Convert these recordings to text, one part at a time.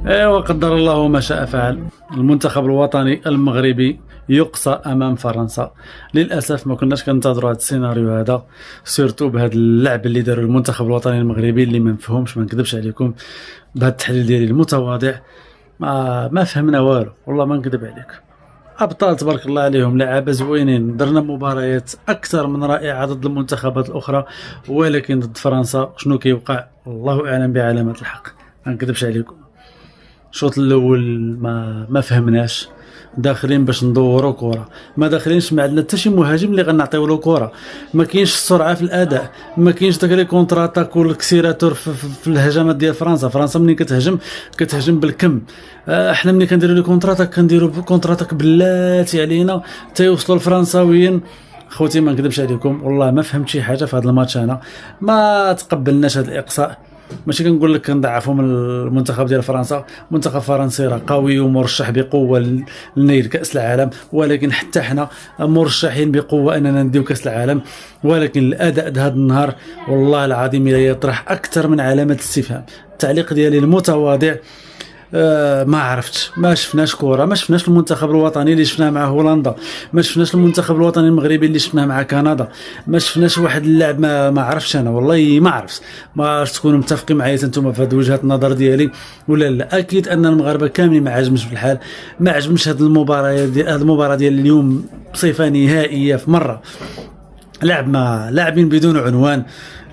ايوا قدر الله ما شاء فعل. المنتخب الوطني المغربي يقصى امام فرنسا. للاسف ما كناش كننتظروا هذا السيناريو هذا، سيرتو بهذا اللعب اللي داروا المنتخب الوطني المغربي اللي ما نفهمش، ما نكذبش عليكم. بهذا التحليل ديالي المتواضع ما فهمنا والو، والله ما نكذب عليك. ابطال تبارك الله عليهم، لعابه زوينين، درنا مباريات اكثر من رائعه ضد المنتخبات الاخرى، ولكن ضد فرنسا شنو كيوقع الله اعلم بعلامات الحق. ما نكذبش عليكم، الشوط الاول ما فهمناش، داخلين باش ندوروا كره، ما داخلينش، ما عندنا حتى شي مهاجم اللي غنعطيو له كره، ما كاينش السرعه في الاداء، ما كاينش داك لي كونتر اتاك والكسيراتور في الهجمات ديال فرنسا ملي كتهجم بالكم. احنا ملي كنديروا لي كونتر اتاك كنديروا كونتر اتاك بلاتي علينا تيوصلوا الفرنساويين. خوتي ما نكذبش عليكم، والله ما فهمت شي حاجه في هذا الماتش. انا ما تقبلناش هذا الاقصاء. ماشي كنقول لك كنضعفوا من المنتخب ديال فرنسا، منتخب فرنسي راه قوي ومرشح بقوه لنيل كاس العالم، ولكن حتى حنا مرشحين بقوه اننا نديو كاس العالم. ولكن الاداء هذا النهار والله العظيم يطرح اكثر من علامه الاستفهام. التعليق ديالي المتواضع، ما عرفتش، ما شفناش كره، ما شفناش المنتخب الوطني اللي شفناه مع هولندا، ما شفناش المنتخب الوطني المغربي اللي شفناه مع كندا، ما شفناش واحد اللعب ما عرفتش انا، والله ما عرفت. ما تكونوا متفقين معايا انتم في هذه وجهه النظر ديالي ولا لا؟ اكيد ان المغاربه كاملين ما عجبش في الحال، ما عجبش هذه المباراه ديال اليوم بصفه نهائيه في مره. لاعبين بدون عنوان،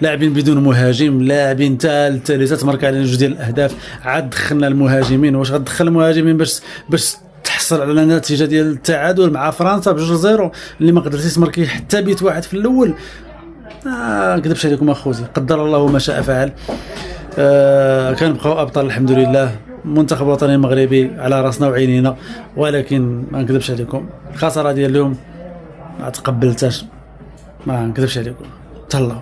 لاعبين بدون مهاجم، لاعبين تالي تمارك على جوج ديال الاهداف. عاد دخلنا المهاجمين، واش غتدخل المهاجمين باش تحصل على النتيجه ديال التعادل مع فرنسا ب2-0 اللي ما قدرتيش تماركي حتى بيت واحد في الاول؟ ما نكذبش عليكم اخوتي، قدر الله ما شاء فعل. كنبقاو ابطال الحمد لله. المنتخب الوطني المغربي على راسنا وعينينا، ولكن ما نكذبش عليكم الخساره ديال اليوم ما تقبلتهاش، ما نكذبش عليكم. تهلاو.